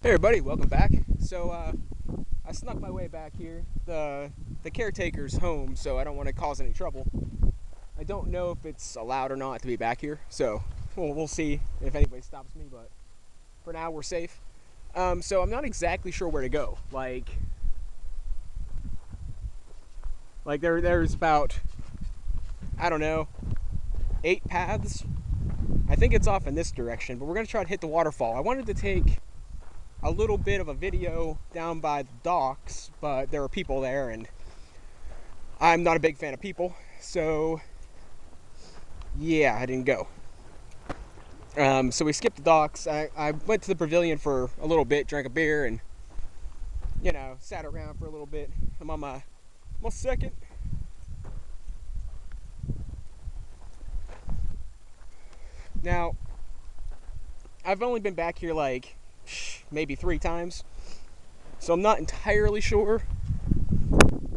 Hey everybody, welcome back. So I snuck my way back here. The caretaker's home, so I don't want to cause any trouble. I don't know if it's allowed or not to be back here, so we'll see if anybody stops me. But for now, we're safe. So I'm not exactly sure where to go. There's about, I don't know, 8 paths. I think it's off in this direction, but we're gonna try to hit the waterfall. I wanted to take a little bit of a video down by the docks, but there are people there and I'm not a big fan of people, so yeah, I didn't go. So we skipped the docks. I went to the pavilion for a little bit, drank a beer, and sat around for a little bit. I'm on my second. Now, I've only been back here like maybe 3 times, so I'm not entirely sure.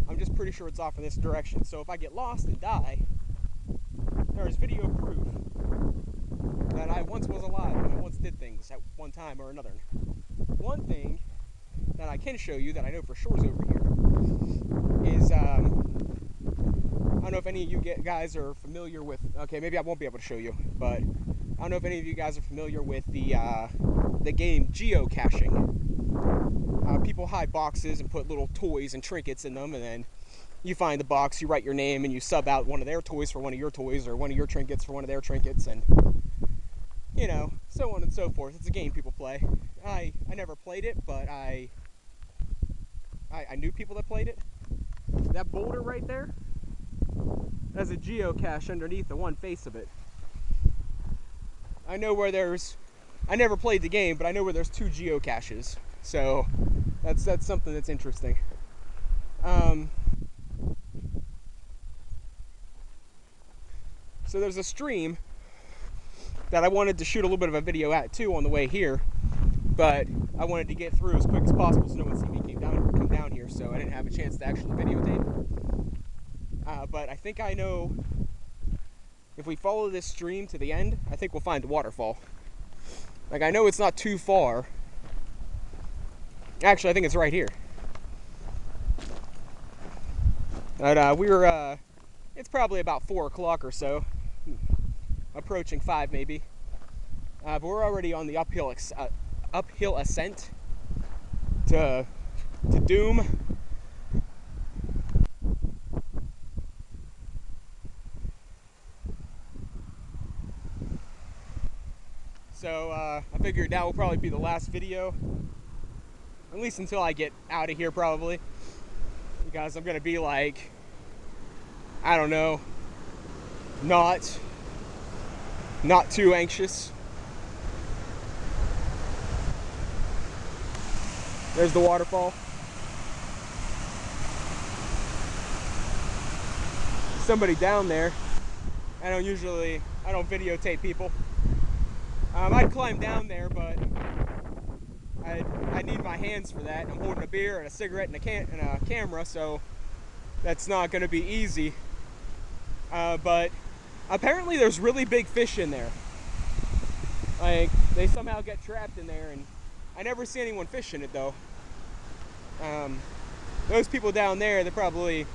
I'm just pretty sure it's off in this direction. So if I get lost and die, there is video proof that I once was alive and I once did things at one time or another. One thing that I can show you that I know for sure is over here is I don't know if any of you guys are familiar with. Okay, maybe I won't be able to show you, but I don't know if any of you guys are familiar with the game geocaching. People hide boxes and put little toys and trinkets in them, and then you find the box, you write your name, and you sub out one of their toys for one of your toys, or one of your trinkets for one of their trinkets, and so on and so forth. It's a game people play. I never played it, but I knew people that played it. That boulder right there has a geocache underneath the one face of it. I know where I never played the game, but I know where there's 2 geocaches. So that's something that's interesting. So there's a stream that I wanted to shoot a little bit of a video at too on the way here, but I wanted to get through as quick as possible so no one see me come down here, so I didn't have a chance to actually videotape. But I think I know, if we follow this stream to the end, I think we'll find the waterfall. Like, I know it's not too far. Actually, I think it's right here. But it's probably about 4 o'clock or so, approaching 5 maybe. But we're already on the uphill ascent to doom. So I figured that will probably be the last video, at least until I get out of here probably, because I'm gonna be like, I don't know, not too anxious. There's the waterfall. Somebody down there. I don't videotape people. I'd climb down there, but I need my hands for that. I'm holding a beer and a cigarette and a camera, so that's not going to be easy. But apparently there's really big fish in there. Like, they somehow get trapped in there, and I never see anyone fishing it though. Those people down there, they're probably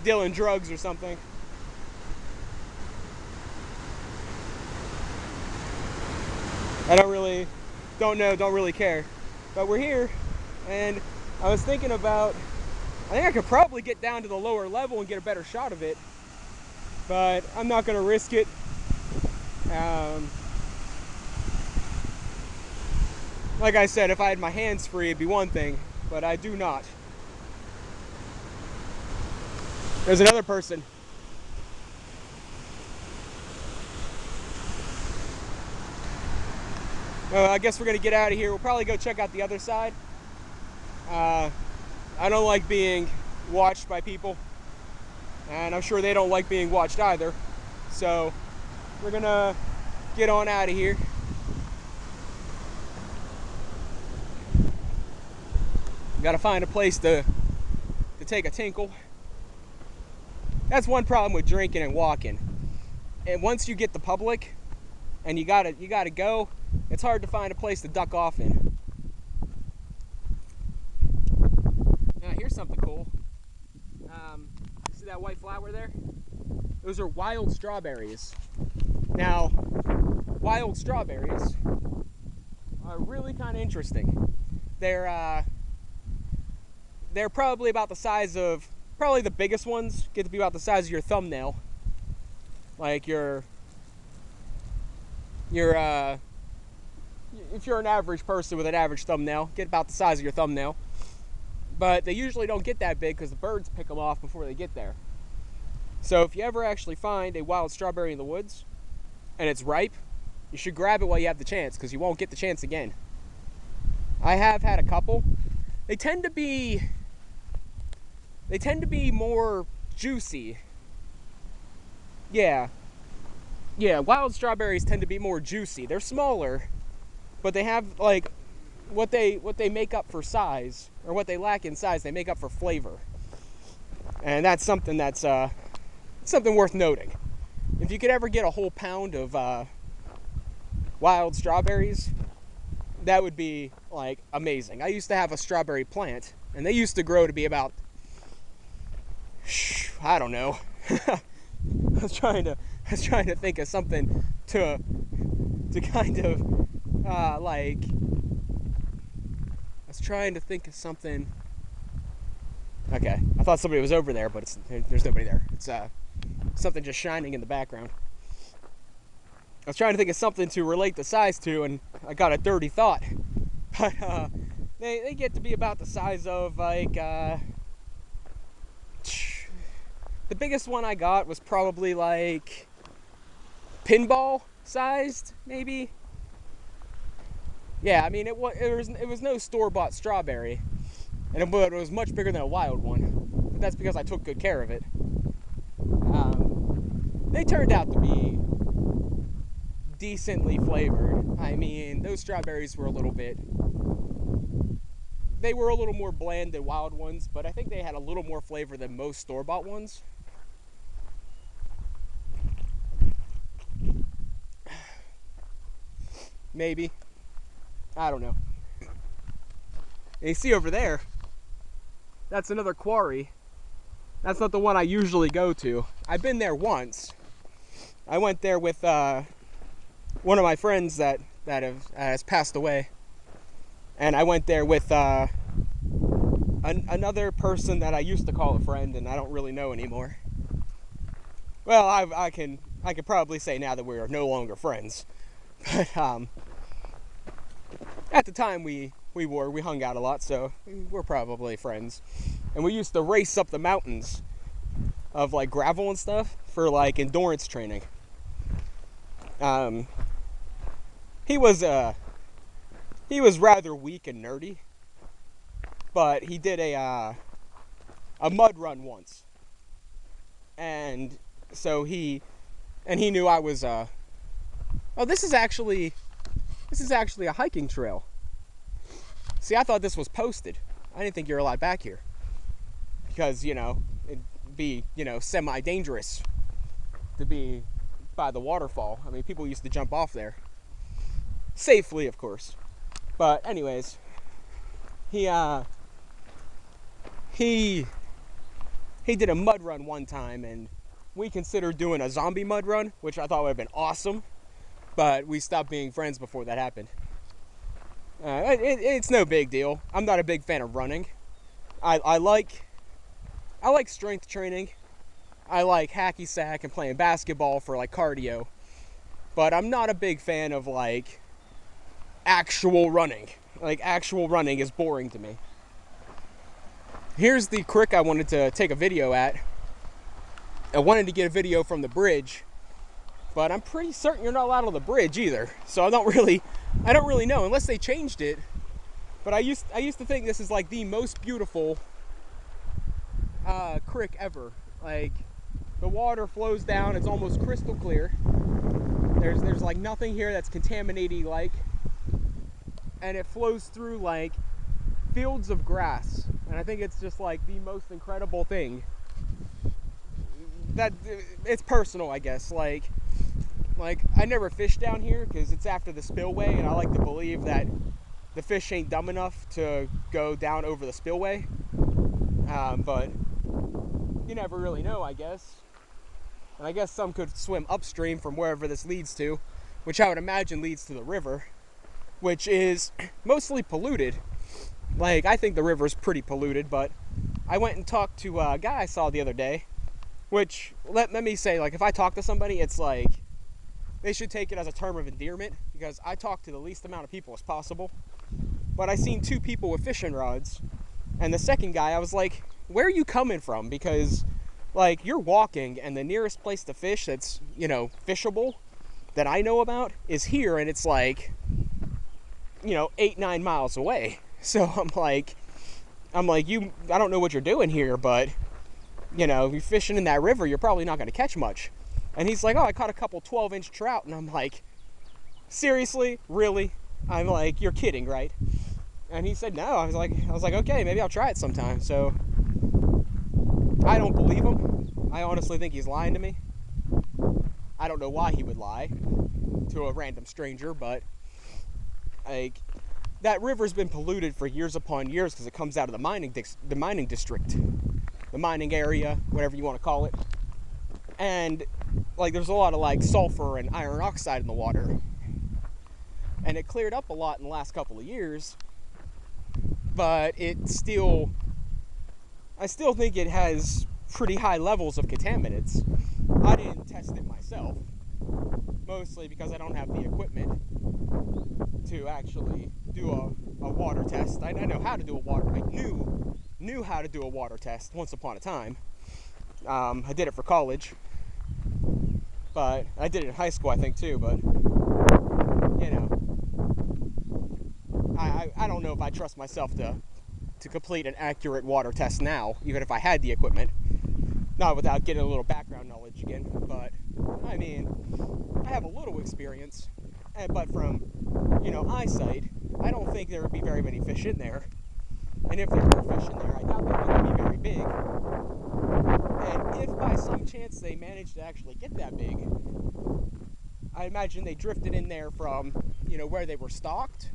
dealing drugs or something. I don't really care. But we're here, and I was thinking about, I think I could probably get down to the lower level and get a better shot of it, but I'm not going to risk it. Like I said, if I had my hands free, it'd be one thing, but I do not. There's another person. I guess we're going to get out of here. We'll probably go check out the other side. I don't like being watched by people, and I'm sure they don't like being watched either. So we're going to get on out of here. Got to find a place to take a tinkle. That's one problem with drinking and walking. And once you get the public and you gotta go, it's hard to find a place to duck off in. something cool. See that white flower there? Those are wild strawberries. Now, wild strawberries are really kind of interesting. They're probably about the size of, probably the biggest ones get to be about the size of your thumbnail. Like if you're an average person with an average thumbnail, get about the size of your thumbnail. But they usually don't get that big because the birds pick them off before they get there. So if you ever actually find a wild strawberry in the woods and it's ripe, you should grab it while you have the chance, because you won't get the chance again. I have had a couple. They tend to be more juicy. Yeah, wild strawberries tend to be more juicy. They're smaller, but they have, like, what they make up for size, or what they lack in size, they make up for flavor. And that's something that's something worth noting. If you could ever get a whole pound of wild strawberries, that would be, like, amazing. I used to have a strawberry plant, and they used to grow to be about, I don't know. I was trying to think of something to kind of like. I was trying to think of something. Okay, I thought somebody was over there, but there's nobody there. It's something just shining in the background. I was trying to think of something to relate the size to, and I got a dirty thought. But they get to be about the size of, like, the biggest one I got was probably like pinball sized, maybe. Yeah, I mean, it was no store-bought strawberry, but it was much bigger than a wild one. But that's because I took good care of it. They turned out to be decently flavored. I mean, those strawberries were a little more bland than wild ones, but I think they had a little more flavor than most store-bought ones. Maybe. I don't know. And you see over there, that's another quarry. That's not the one I usually go to. I've been there once. I went there with one of my friends that has passed away. And I went there with another person that I used to call a friend and I don't really know anymore. Well, I can probably say now that we are no longer friends. But at the time we hung out a lot, so we're probably friends. And we used to race up the mountains of, like, gravel and stuff for, like, endurance training. He was rather weak and nerdy, but he did a mud run once, and so he knew I was oh, this is actually a hiking trail. See, I thought this was posted. I didn't think you were allowed back here because, you know, it'd be, you know, semi-dangerous to be by the waterfall. I mean, people used to jump off there safely, of course. But anyways, he did a mud run one time, and we considered doing a zombie mud run, which I thought would have been awesome, but we stopped being friends before that happened. It's no big deal. I'm not a big fan of running. I like strength training. I like hacky sack and playing basketball for, like, cardio, but I'm not a big fan of, like, actual running. Like, actual running is boring to me. Here's the creek I wanted to take a video at. I wanted to get a video from the bridge, but I'm pretty certain you're not allowed on the bridge either. So I don't really know unless they changed it. But I used to think this is, like, the most beautiful creek ever. Like, the water flows down, it's almost crystal clear. There's like nothing here that's contaminating, like, and it flows through, like, fields of grass. And I think it's just, like, the most incredible thing. That it's personal, I guess. Like I never fish down here because it's after the spillway, and I like to believe that the fish ain't dumb enough to go down over the spillway. But you never really know, I guess. And I guess some could swim upstream from wherever this leads to, which I would imagine leads to the river, which is mostly polluted. Like, I think the river's pretty polluted, but I went and talked to a guy I saw the other day, which, let me say, like, if I talk to somebody, it's like, they should take it as a term of endearment, because I talk to the least amount of people as possible. But I seen two people with fishing rods, and the second guy, I was like, where are you coming from? Because, like, you're walking, and the nearest place to fish that's, fishable, that I know about, is here, and it's like, 8-9 miles away. So I'm like, I don't know what you're doing here, but, if you're fishing in that river, you're probably not going to catch much. And he's like, oh, I caught a couple 12-inch trout. And I'm like, seriously? Really? I'm like, you're kidding, right? And he said, no. I was like, okay, maybe I'll try it sometime. So I don't believe him. I honestly think he's lying to me. I don't know why he would lie to a random stranger, but, like, that river's been polluted for years upon years because it comes out of the mining district, the mining area, whatever you want to call it. And, like, there's a lot of, like, sulfur and iron oxide in the water. And it cleared up a lot in the last couple of years, but I still think it has pretty high levels of contaminants. I didn't test it myself, mostly because I don't have the equipment to actually do a water test. I know how to do I knew how to do a water test once upon a time. I did it for college, but I did it in high school, I think, too. But I don't know if I trust myself to complete an accurate water test now, even if I had the equipment. Not without getting a little background knowledge again, but I mean, I have a little experience, but from, eyesight, I don't think there would be very many fish in there. And if there were fish in there, I doubt they would be very big. And if by some chance they managed to actually get that big, I imagine they drifted in there from, where they were stocked.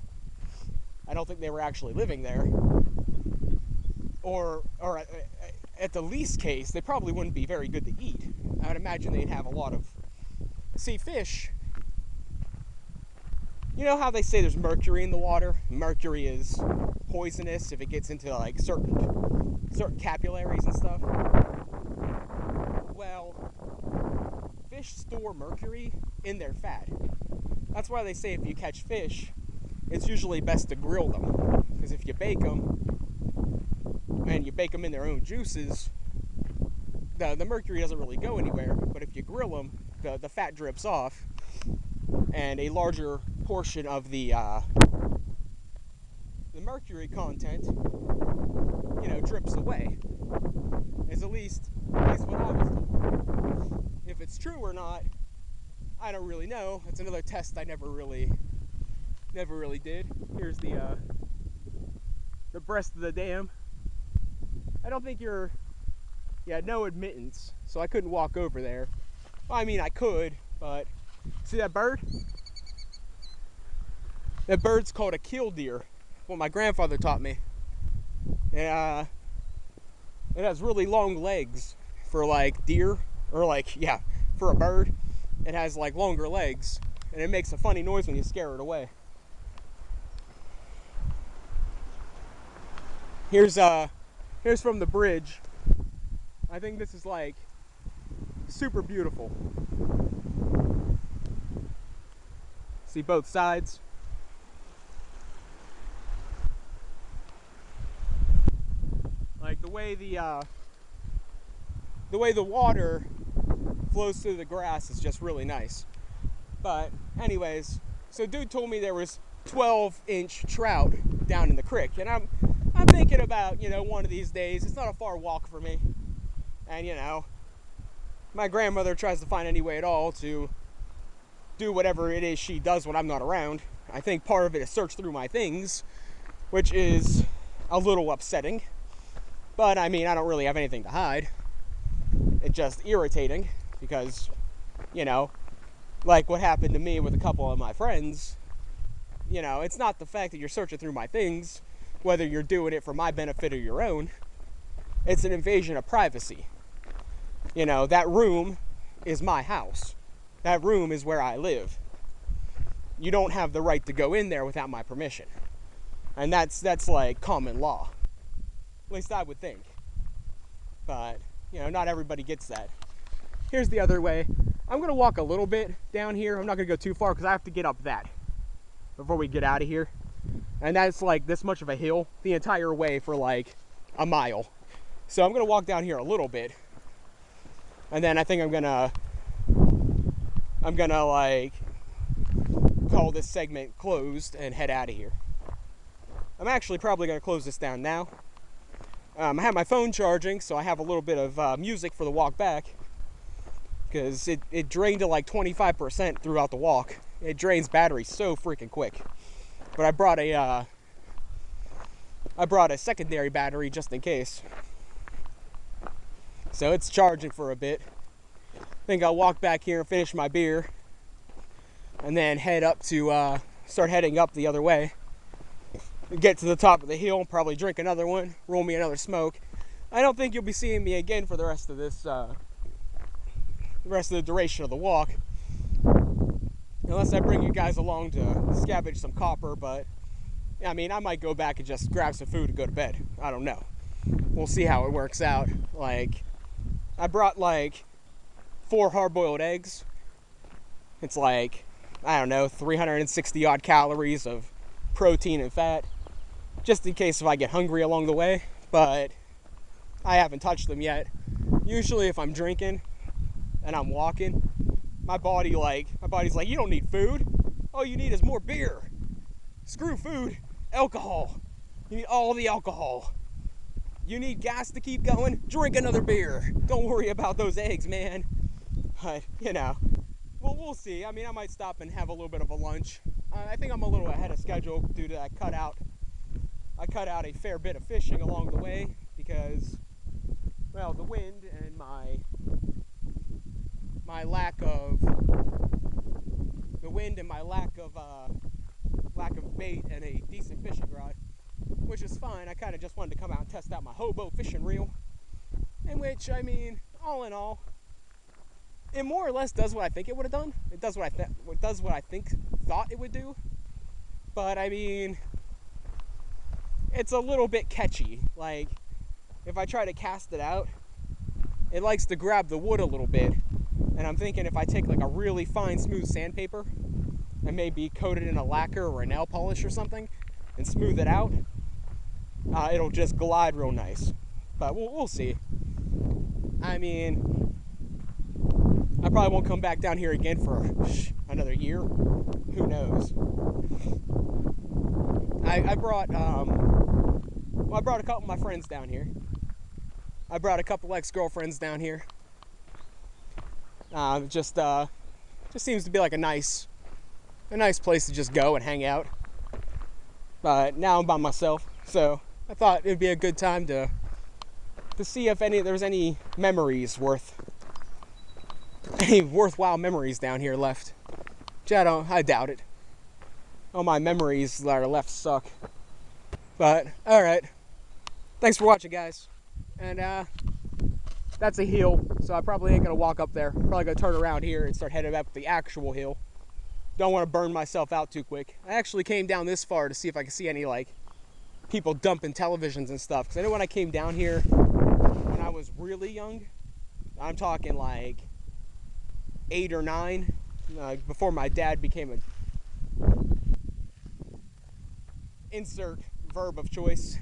I don't think they were actually living there. Or at the least case, they probably wouldn't be very good to eat. I would imagine they'd have a lot of... See, fish... You know how they say there's mercury in the water? Mercury is poisonous if it gets into, like, certain capillaries and stuff. Well, fish store mercury in their fat. That's why they say if you catch fish, it's usually best to grill them. Because if you bake them, and you bake them in their own juices, the mercury doesn't really go anywhere. But if you grill them, the fat drips off, and a larger portion of the mercury content, drips away. Is at least what I was told. If it's true or not, I don't really know. It's another test I never really did. Here's the breast of the dam. I don't think no admittance, so I couldn't walk over there. Well, I mean, I could, but see that bird? That bird's called a killdeer. What my grandfather taught me. It has really long legs for, like, deer, or, like, for a bird. It has, like, longer legs, and it makes a funny noise when you scare it away. Here's from the bridge. I think this is, like, super beautiful. See both sides? Like, the way the water flows through the grass is just really nice. But anyways, so dude told me there was 12-inch trout down in the creek, and I'm thinking about, one of these days, it's not a far walk for me, and my grandmother tries to find any way at all to do whatever it is she does when I'm not around. I think part of it is search through my things, which is a little upsetting, but I mean, I don't really have anything to hide. It's just irritating because, like what happened to me with a couple of my friends, it's not the fact that you're searching through my things, whether you're doing it for my benefit or your own. it's an invasion of privacy. You know, that room is my house. That room is where I live. You don't have the right to go in there without my permission. And that's like common law. At least I would think. But, you know, not everybody gets that. Here's the other way. I'm going to walk a little bit down here. I'm not going to go too far because I have to get up that before we get out of here. And that's like this much of a hill the entire way for like a mile. So I'm going to walk down here a little bit. And then I think I'm gonna like call this segment closed and head out of here. I'm actually probably gonna close this down now. I have my phone charging, so I have a little bit of music for the walk back, because it drained to like 25% throughout the walk. It drains battery so freaking quick. But I brought a secondary battery just in case. So it's charging for a bit. I think I'll walk back here and finish my beer, and then head up to start heading up the other way. Get to the top of the hill, probably drink another one, roll me another smoke. I don't think you'll be seeing me again for the rest of this, the rest of the duration of the walk, unless I bring you guys along to scavenge some copper. But I mean, I might go back and just grab some food and go to bed. I don't know. We'll see how it works out. Like, I brought like 4 hard-boiled eggs. It's like, I don't know, 360 odd calories of protein and fat, just in case if I get hungry along the way. But I haven't touched them yet. Usually if I'm drinking and I'm walking, my body's like, you don't need food. All you need is more beer. Screw food, alcohol. You need all the alcohol. You need gas to keep going? Drink another beer. Don't worry about those eggs, man. But, you know, well, we'll see. I mean, I might stop and have a little bit of a lunch. I think I'm a little ahead of schedule due to I cut out a fair bit of fishing along the way because, well, the wind and my lack of bait and a decent fishing rod, which is fine. I kind of just wanted to come out and test out my hobo fishing reel, in which, I mean, all in all, it more or less does what I think it would have done. It does what I thought it would do. But I mean, it's a little bit catchy. Like, if I try to cast it out, it likes to grab the wood a little bit. And I'm thinking if I take like a really fine, smooth sandpaper and maybe coat it in a lacquer or a nail polish or something and smooth it out, it'll just glide real nice. But we'll see. I mean, I probably won't come back down here again for another year. Who knows? I brought a couple of my friends down here. I brought a couple ex-girlfriends down here. Just seems to be like a nice place to just go and hang out. But now I'm by myself, so I thought it'd be a good time to see if there's any worthwhile memories down here left. Which I doubt it. All my memories that are left suck. But alright. Thanks for watching, guys. And that's a hill, so I probably ain't gonna walk up there. Probably gonna turn around here and start heading up the actual hill. Don't want to burn myself out too quick. I actually came down this far to see if I could see any like people dumping televisions and stuff. Because I know when I came down here when I was really young, I'm talking like 8 or 9, before my dad became a insert verb of choice.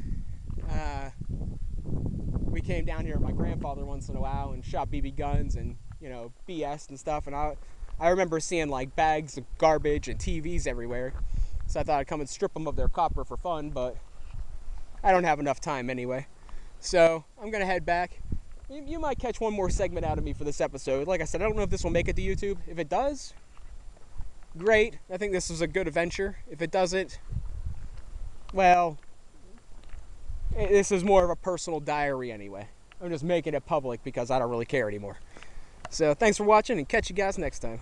We came down here with my grandfather once in a while and shot BB guns and, you know, BS and stuff. And I remember seeing like bags of garbage and TVs everywhere. So I thought I'd come and strip them of their copper for fun, but I don't have enough time anyway. So I'm gonna head back. You might catch one more segment out of me for this episode. Like I said, I don't know if this will make it to YouTube. If it does, great. I think this was a good adventure. If it doesn't, well, this is more of a personal diary anyway. I'm just making it public because I don't really care anymore. So thanks for watching, and catch you guys next time.